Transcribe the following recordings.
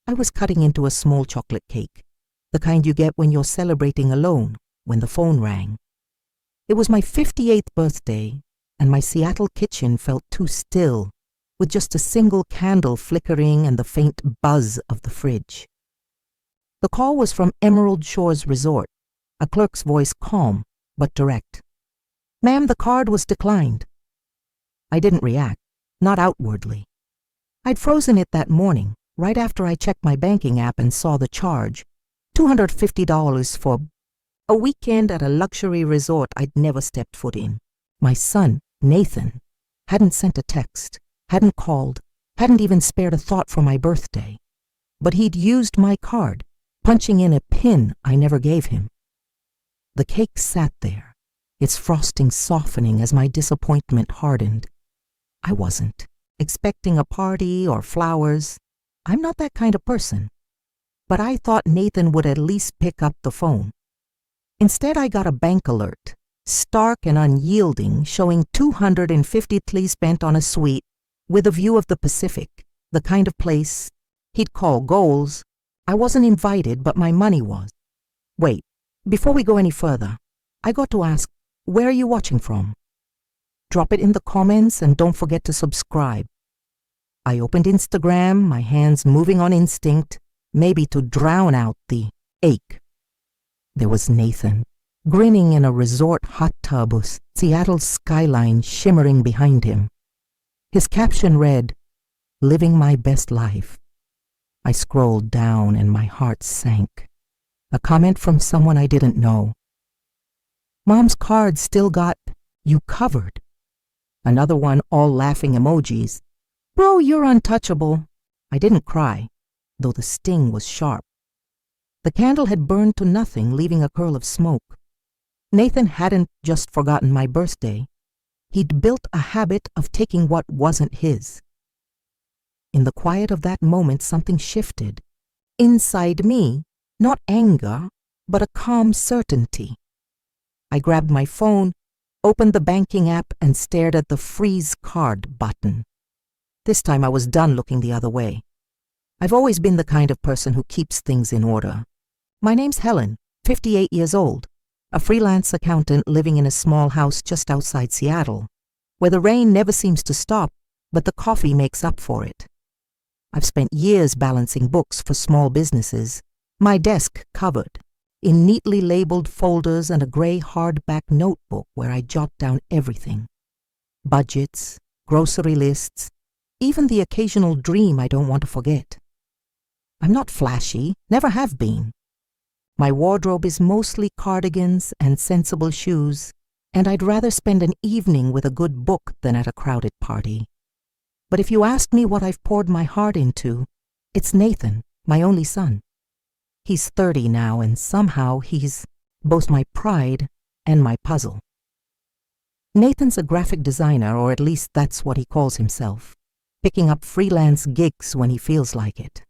I was cutting into a small chocolate cake, the kind you get when you're celebrating alone, when the phone rang. It was my 58th birthday, and my Seattle kitchen felt too still, with just a single candle flickering and the faint buzz of the fridge. The call was from Emerald Shores Resort, a clerk's voice calm but direct. "Ma'am, the card was declined." I didn't react, not outwardly. I'd frozen it that morning, right after I checked my banking app and saw the charge, $250 for a weekend at a luxury resort I'd never stepped foot in. My son, Nathan, hadn't sent a text, hadn't called, hadn't even spared a thought for my birthday. But he'd used my card, punching in a PIN I never gave him. The cake sat there, its frosting softening as my disappointment hardened. I wasn't expecting a party or flowers. I'm not that kind of person. But I thought Nathan would at least pick up the phone. Instead, I got a bank alert, stark and unyielding, showing $250 spent on a suite with a view of the Pacific, the kind of place he'd call goals. I wasn't invited, but my money was. Wait, before we go any further, I got to ask, where are you watching from? Drop it in the comments and don't forget to subscribe. I opened Instagram, my hands moving on instinct, maybe to drown out the ache. There was Nathan, grinning in a resort hot tub with Seattle's skyline shimmering behind him. His caption read, "Living my best life." I scrolled down and my heart sank. A comment from someone I didn't know. "Mom's card still got you covered." Another one, all laughing emojis. "Bro, you're untouchable." I didn't cry, though the sting was sharp. The candle had burned to nothing, leaving a curl of smoke. Nathan hadn't just forgotten my birthday. He'd built a habit of taking what wasn't his. In the quiet of that moment, something shifted. Inside me, not anger, but a calm certainty. I grabbed my phone, opened the banking app, and stared at the freeze card button. This time I was done looking the other way. I've always been the kind of person who keeps things in order. My name's Helen, 58 years old, a freelance accountant living in a small house just outside Seattle, where the rain never seems to stop, but the coffee makes up for it. I've spent years balancing books for small businesses, my desk covered, in neatly labeled folders and a gray hardback notebook where I jot down everything. Budgets, grocery lists, even the occasional dream I don't want to forget. I'm not flashy, never have been. My wardrobe is mostly cardigans and sensible shoes, and I'd rather spend an evening with a good book than at a crowded party. But if you ask me what I've poured my heart into, it's Nathan, my only son. He's 30 now, and somehow he's both my pride and my puzzle. Nathan's a graphic designer, or at least that's what he calls himself, picking up freelance gigs when he feels like it.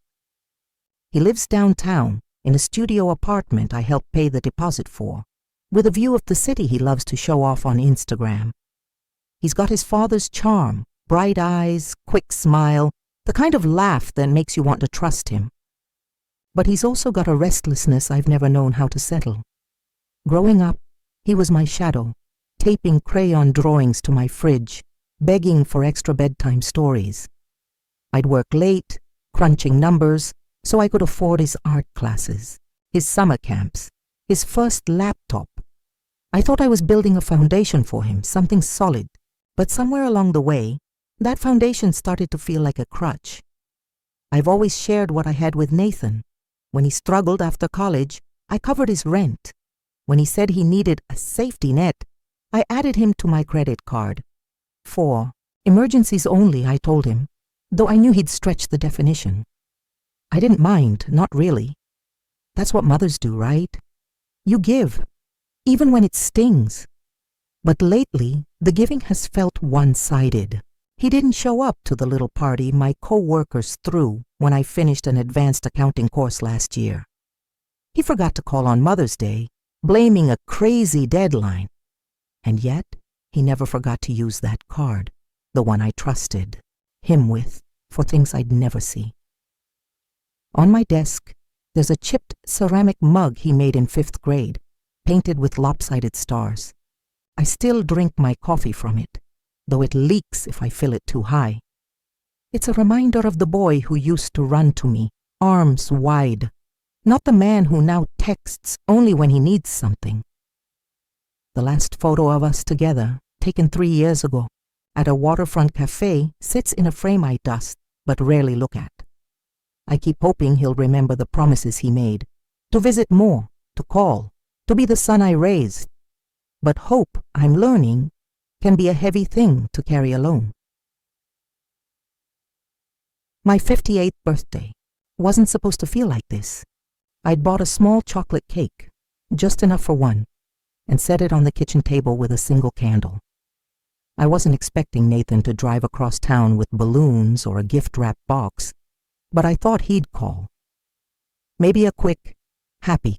He lives downtown, in a studio apartment I helped pay the deposit for, with a view of the city he loves to show off on Instagram. He's got his father's charm, bright eyes, quick smile, the kind of laugh that makes you want to trust him. But he's also got a restlessness I've never known how to settle. Growing up, he was my shadow, taping crayon drawings to my fridge, begging for extra bedtime stories. I'd work late, crunching numbers, so I could afford his art classes, his summer camps, his first laptop. I thought I was building a foundation for him, something solid, but somewhere along the way, that foundation started to feel like a crutch. I've always shared what I had with Nathan. When he struggled after college, I covered his rent. When he said he needed a safety net, I added him to my credit card. For emergencies only, I told him, though I knew he'd stretch the definition. I didn't mind, not really. That's what mothers do, right? You give, even when it stings. But lately, the giving has felt one-sided. He didn't show up to the little party my co-workers threw when I finished an advanced accounting course last year. He forgot to call on Mother's Day, blaming a crazy deadline. And yet, he never forgot to use that card, the one I trusted him with, for things I'd never see. On my desk, there's a chipped ceramic mug he made in 5th grade, painted with lopsided stars. I still drink my coffee from it, though it leaks if I fill it too high. It's a reminder of the boy who used to run to me, arms wide, not the man who now texts only when he needs something. The last photo of us together, taken 3 years ago, at a waterfront cafe, sits in a frame I dust but rarely look at. I keep hoping he'll remember the promises he made, to visit more, to call, to be the son I raised. But hope, I'm learning, can be a heavy thing to carry alone. My 58th birthday wasn't supposed to feel like this. I'd bought a small chocolate cake, just enough for one, and set it on the kitchen table with a single candle. I wasn't expecting Nathan to drive across town with balloons or a gift-wrapped box, but I thought he'd call. Maybe a quick, happy,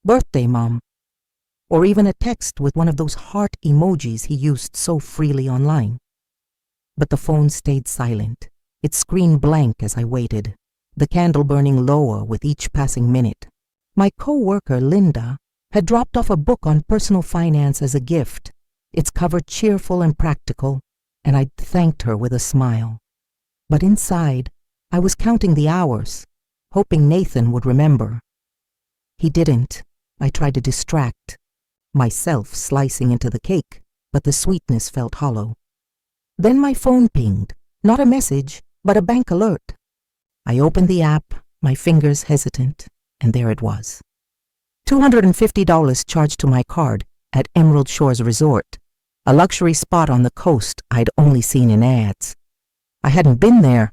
birthday, Mom, or even a text with one of those heart emojis he used so freely online. But the phone stayed silent, its screen blank as I waited, the candle burning lower with each passing minute. My co-worker, Linda, had dropped off a book on personal finance as a gift, its cover cheerful and practical, and I'd thanked her with a smile. But inside, I was counting the hours, hoping Nathan would remember. He didn't. I tried to distract myself, slicing into the cake, but the sweetness felt hollow. Then my phone pinged, not a message, but a bank alert. I opened the app, my fingers hesitant, and there it was. $250 charged to my card at Emerald Shores Resort, a luxury spot on the coast I'd only seen in ads. I hadn't been there,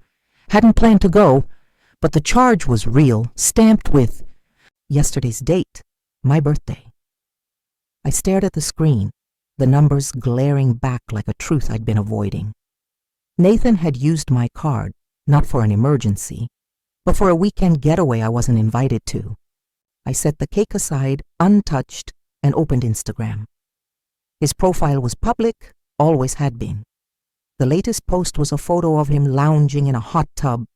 hadn't planned to go, but the charge was real, stamped with yesterday's date, my birthday. I stared at the screen, the numbers glaring back like a truth I'd been avoiding. Nathan had used my card, not for an emergency, but for a weekend getaway I wasn't invited to. I set the cake aside, untouched, and opened Instagram. His profile was public, always had been. The latest post was a photo of him lounging in a hot tub,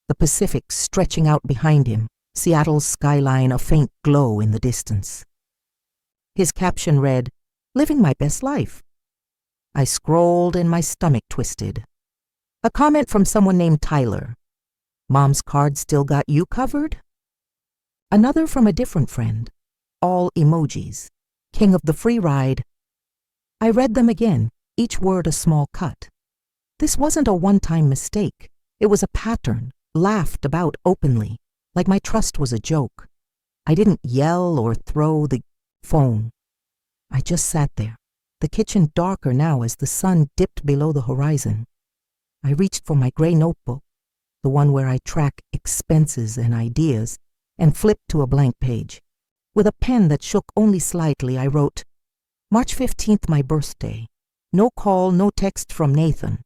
the Pacific stretching out behind him, Seattle's skyline a faint glow in the distance. His caption read, "Living my best life." I scrolled and my stomach twisted. A comment from someone named Tyler. "Mom's card still got you covered?" Another from a different friend. All emojis. King of the free ride. I read them again, each word a small cut. This wasn't a one-time mistake. It was a pattern, laughed about openly, like my trust was a joke. I didn't yell or throw the phone. I just sat there, the kitchen darker now as the sun dipped below the horizon. I reached for my gray notebook, the one where I track expenses and ideas, and flipped to a blank page. With a pen that shook only slightly, I wrote, March 15th, my birthday. No call, no text from Nathan.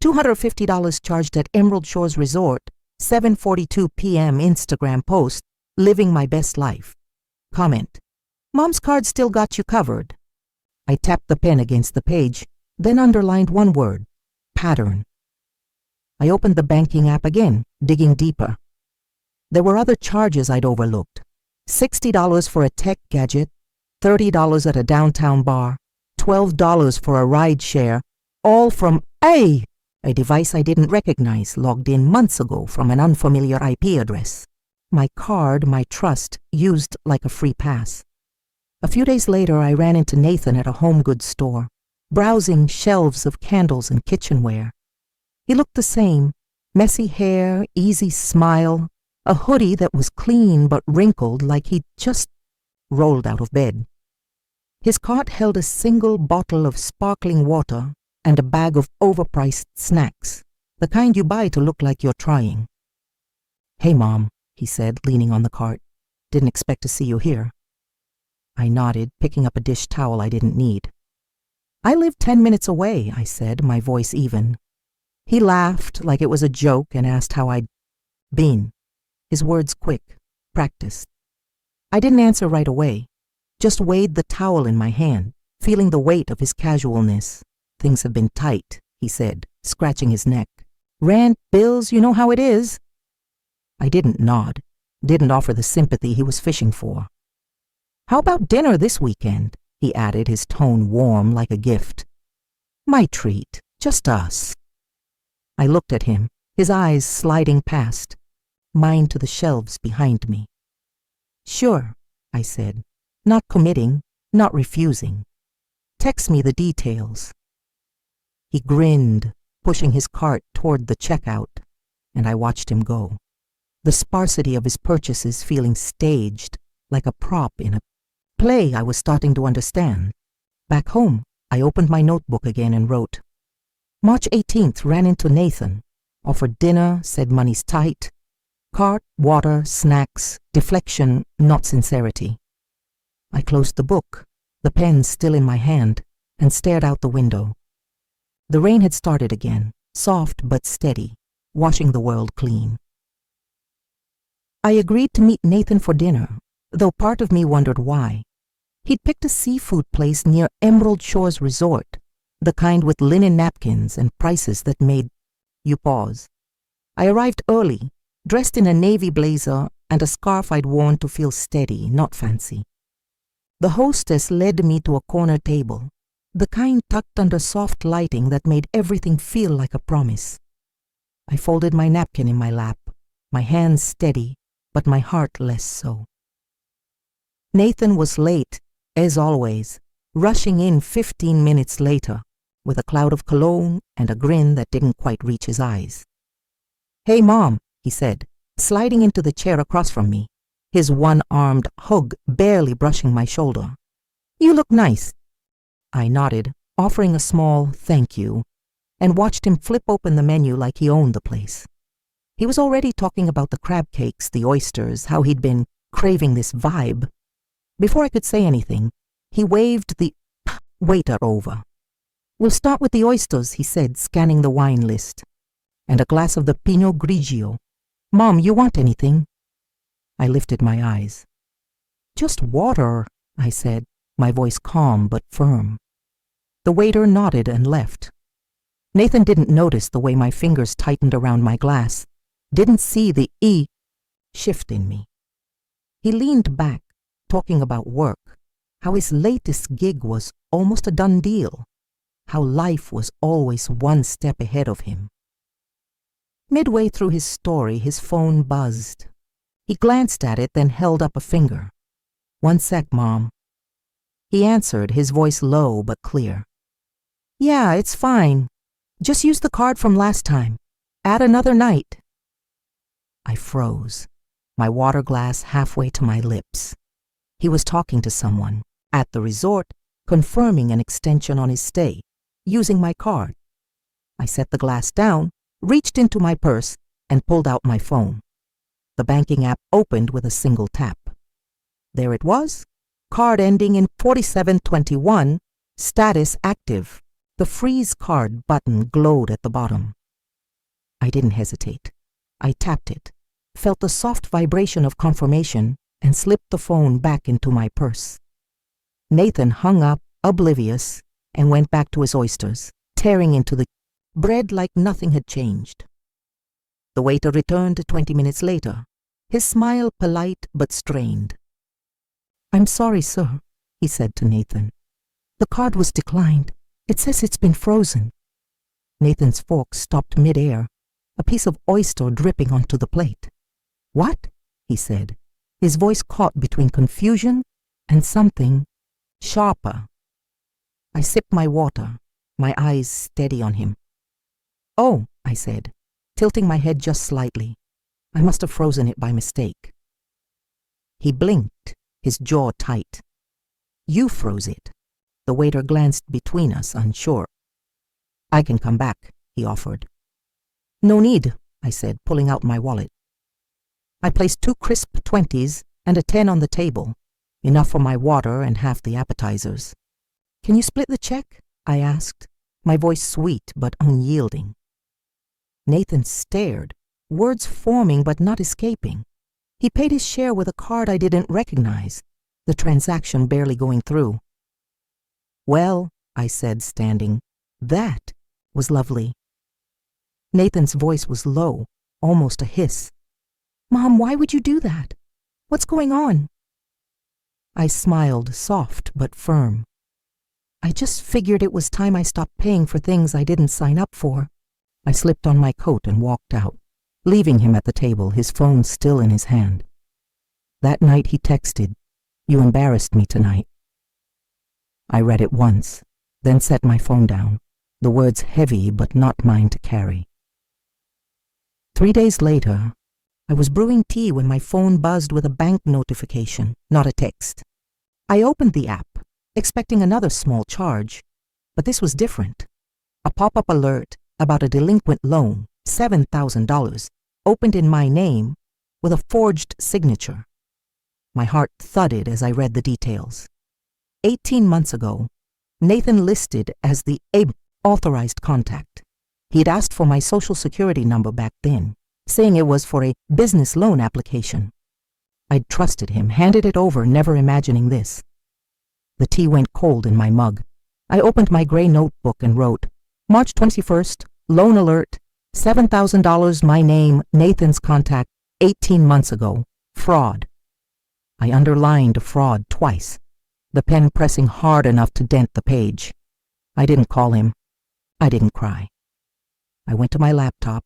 $250 charged at Emerald Shores Resort, 7:42 p.m. Instagram post, living my best life. Comment, Mom's card still got you covered. I tapped the pen against the page, then underlined one word, pattern. I opened the banking app again, digging deeper. There were other charges I'd overlooked. $60 for a tech gadget, $30 at a downtown bar, $12 for a ride share, all from a device I didn't recognize, logged in months ago from an unfamiliar IP address. My card, my trust, used like a free pass. A few days later, I ran into Nathan at a home goods store, browsing shelves of candles and kitchenware. He looked the same, messy hair, easy smile, a hoodie that was clean but wrinkled like he'd just rolled out of bed. His cart held a single bottle of sparkling water and a bag of overpriced snacks, the kind you buy to look like you're trying. "Hey, Mom," he said, leaning on the cart. "Didn't expect to see you here." I nodded, picking up a dish towel I didn't need. "I live 10 minutes away," I said, my voice even. He laughed like it was a joke and asked how I'd been. His words quick, practiced. I didn't answer right away, just weighed the towel in my hand, feeling the weight of his casualness. "Things have been tight," he said, scratching his neck. "Rent, bills, you know how it is." I didn't nod, didn't offer the sympathy he was fishing for. "How about dinner this weekend?" he added, his tone warm like a gift. "My treat, just us." I looked at him, his eyes sliding past, mine to the shelves behind me. "Sure," I said, not committing, not refusing. "Text me the details." He grinned, pushing his cart toward the checkout, and I watched him go, the sparsity of his purchases feeling staged, like a prop in a play I was starting to understand. Back home, I opened my notebook again and wrote, March 18th, ran into Nathan, offered dinner, said money's tight, cart, water, snacks, deflection, not sincerity. I closed the book, the pen still in my hand, and stared out the window. The rain had started again, soft but steady, washing the world clean. I agreed to meet Nathan for dinner, though part of me wondered why. He'd picked a seafood place near Emerald Shores Resort, the kind with linen napkins and prices that made you pause. I arrived early, dressed in a navy blazer and a scarf I'd worn to feel steady, not fancy. The hostess led me to a corner table, the kind tucked under soft lighting that made everything feel like a promise. I folded my napkin in my lap, my hands steady, but my heart less so. Nathan was late, as always, rushing in 15 minutes later, with a cloud of cologne and a grin that didn't quite reach his eyes. "Hey, Mom," he said, sliding into the chair across from me, his one-armed hug barely brushing my shoulder. "You look nice." I nodded, offering a small thank you, and watched him flip open the menu like he owned the place. He was already talking about the crab cakes, the oysters, how he'd been craving this vibe. Before I could say anything, he waved the waiter over. "We'll start with the oysters," he said, scanning the wine list. "And a glass of the Pinot Grigio. Mom, you want anything?" I lifted my eyes. "Just water," I said, my voice calm but firm. The waiter nodded and left. Nathan didn't notice the way my fingers tightened around my glass, didn't see the shift in me. He leaned back, talking about work, how his latest gig was almost a done deal, how life was always one step ahead of him. Midway through his story, his phone buzzed. He glanced at it, then held up a finger. "One sec, Mom." He answered, his voice low but clear. "Yeah, it's fine. Just use the card from last time. Add another night." I froze, my water glass halfway to my lips. He was talking to someone, at the resort, confirming an extension on his stay, using my card. I set the glass down, reached into my purse, and pulled out my phone. The banking app opened with a single tap. There it was, card ending in 4721, status active. The freeze card button glowed at the bottom. I didn't hesitate. I tapped it, felt the soft vibration of confirmation, and slipped the phone back into my purse. Nathan hung up, oblivious, and went back to his oysters, tearing into the bread like nothing had changed. The waiter returned 20 minutes later, his smile polite but strained. "I'm sorry, sir," he said to Nathan. "The card was declined. It says it's been frozen." Nathan's fork stopped mid-air, a piece of oyster dripping onto the plate. "What?" he said, his voice caught between confusion and something sharper. I sipped my water, my eyes steady on him. "Oh," I said, tilting my head just slightly. "I must have frozen it by mistake." He blinked, his jaw tight. "You froze it." The waiter glanced between us, unsure. "I can come back," he offered. "No need," I said, pulling out my wallet. I placed 2 crisp 20s and a 10 on the table, enough for my water and half the appetizers. "Can you split the check?" I asked, my voice sweet but unyielding. Nathan stared, words forming but not escaping. He paid his share with a card I didn't recognize, the transaction barely going through. "Well," I said, standing, "that was lovely." Nathan's voice was low, almost a hiss. Mom, why would you do that? What's going on? I smiled, soft but firm. I just figured it was time I stopped paying for things I didn't sign up for. I slipped on my coat and walked out, leaving him at the table, his phone still in his hand. That night he texted, "You embarrassed me tonight." I read it once, then set my phone down, the words heavy but not mine to carry. 3 days later, I was brewing tea when my phone buzzed with a bank notification, not a text. I opened the app, expecting another small charge, but this was different. A pop-up alert about a delinquent loan, $7,000, opened in my name with a forged signature. My heart thudded as I read the details. 18 months ago, Nathan listed as the authorized contact. He had asked for my social security number back then, saying it was for a business loan application. I'd trusted him, handed it over, never imagining this. The tea went cold in my mug. I opened my gray notebook and wrote, March 21st, loan alert, $7,000, my name, Nathan's contact, 18 months ago, fraud. I underlined fraud twice, the pen pressing hard enough to dent the page. I didn't call him. I didn't cry. I went to my laptop,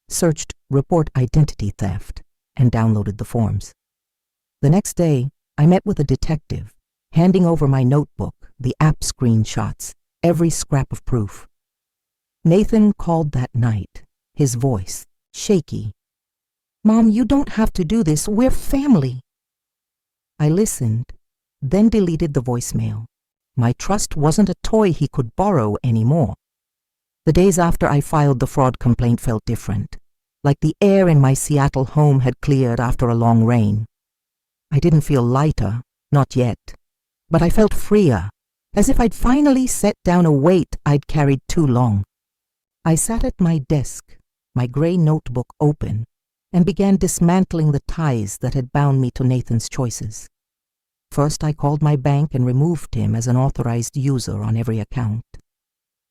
searched report identity theft, and downloaded the forms. The next day, I met with a detective, handing over my notebook, the app screenshots, every scrap of proof. Nathan called that night, his voice shaky. "Mom, you don't have to do this. We're family." I listened, then deleted the voicemail. My trust wasn't a toy he could borrow anymore. The days after I filed the fraud complaint felt different, like the air in my Seattle home had cleared after a long rain. I didn't feel lighter, not yet, but I felt freer, as if I'd finally set down a weight I'd carried too long. I sat at my desk, my gray notebook open, and began dismantling the ties that had bound me to Nathan's choices. First, I called my bank and removed him as an authorized user on every account.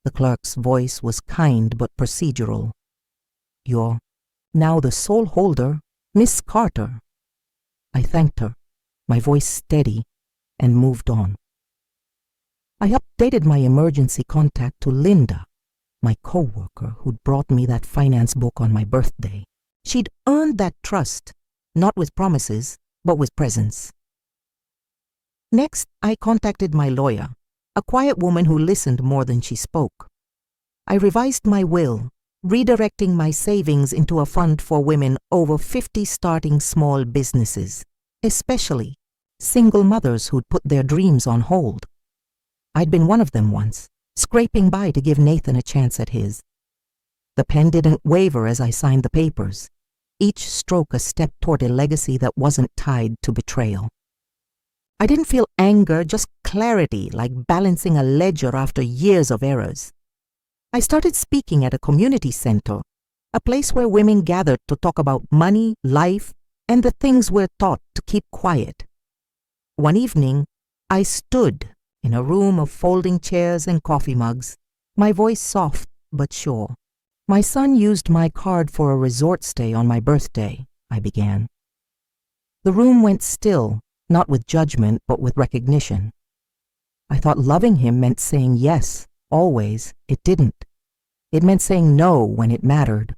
The clerk's voice was kind but procedural. "You're now the sole holder, Miss Carter." I thanked her, my voice steady, and moved on. I updated my emergency contact to Linda, my co-worker who'd brought me that finance book on my birthday. She'd earned that trust, not with promises, but with presence. Next, I contacted my lawyer, a quiet woman who listened more than she spoke. I revised my will, redirecting my savings into a fund for women over 50 starting small businesses, especially single mothers who'd put their dreams on hold. I'd been one of them once, scraping by to give Nathan a chance at his. The pen didn't waver as I signed the papers, each stroke a step toward a legacy that wasn't tied to betrayal. I didn't feel anger, just clarity, like balancing a ledger after years of errors. I started speaking at a community center, a place where women gathered to talk about money, life, and the things we're taught to keep quiet. One evening, I stood in a room of folding chairs and coffee mugs, my voice soft but sure. "My son used my card for a resort stay on my birthday," I began. The room went still, not with judgment, but with recognition. I thought loving him meant saying yes, always. It didn't. It meant saying no when it mattered.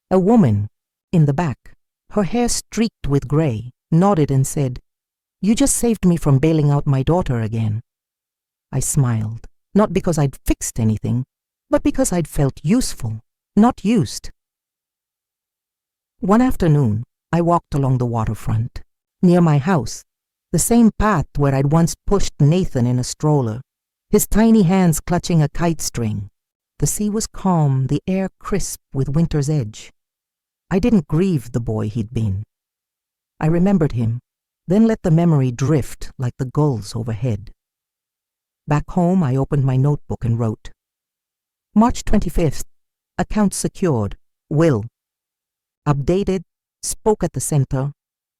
A woman, in the back, her hair streaked with gray, nodded and said, "You just saved me from bailing out my daughter again." I smiled, not because I'd fixed anything, but because I'd felt useful, not used. One afternoon, I walked along the waterfront, near my house, the same path where I'd once pushed Nathan in a stroller, his tiny hands clutching a kite string. The sea was calm, the air crisp with winter's edge. I didn't grieve the boy he'd been. I remembered him, then let the memory drift like the gulls overhead. Back home, I opened my notebook and wrote, March 25th, account secured, will. Updated, spoke at the center.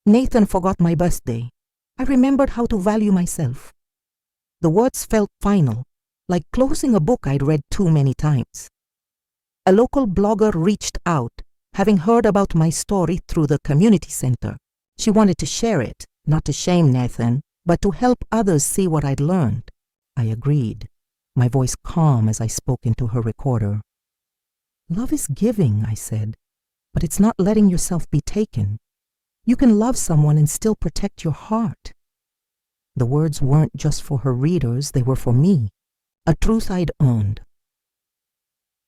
Nathan forgot my birthday. I remembered how to value myself. The words felt final, like closing a book I'd read too many times. A local blogger reached out, having heard about my story through the community center. She wanted to share it, not to shame Nathan, but to help others see what I'd learned. I agreed, my voice calm as I spoke into her recorder. Love is giving, I said, but it's not letting yourself be taken. You can love someone and still protect your heart. The words weren't just for her readers, they were for me, a truth I'd earned.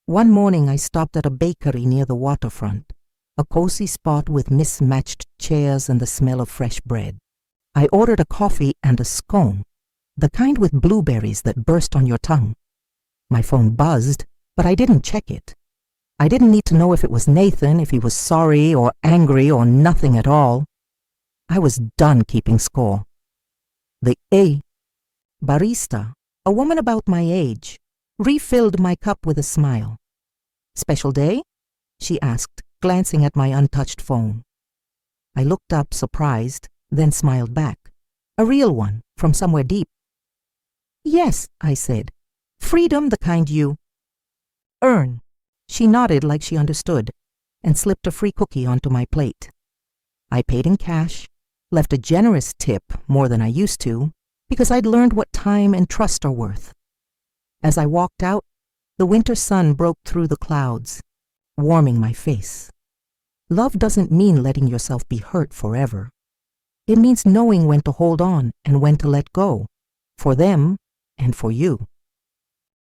One morning I stopped at a bakery near the waterfront, a cozy spot with mismatched chairs and the smell of fresh bread. I ordered a coffee and a scone, the kind with blueberries that burst on your tongue. My phone buzzed, but I didn't check it. I didn't need to know if it was Nathan, if he was sorry or angry or nothing at all. I was done keeping score. The barista, a woman about my age, refilled my cup with a smile. "Special day?" she asked, glancing at my untouched phone. I looked up, surprised, then smiled back. A real one, from somewhere deep. "Yes," I said. "Freedom, the kind you earn." She nodded like she understood, and slipped a free cookie onto my plate. I paid in cash, left a generous tip, more than I used to, because I'd learned what time and trust are worth. As I walked out, the winter sun broke through the clouds, warming my face. Love doesn't mean letting yourself be hurt forever. It means knowing when to hold on and when to let go, for them and for you.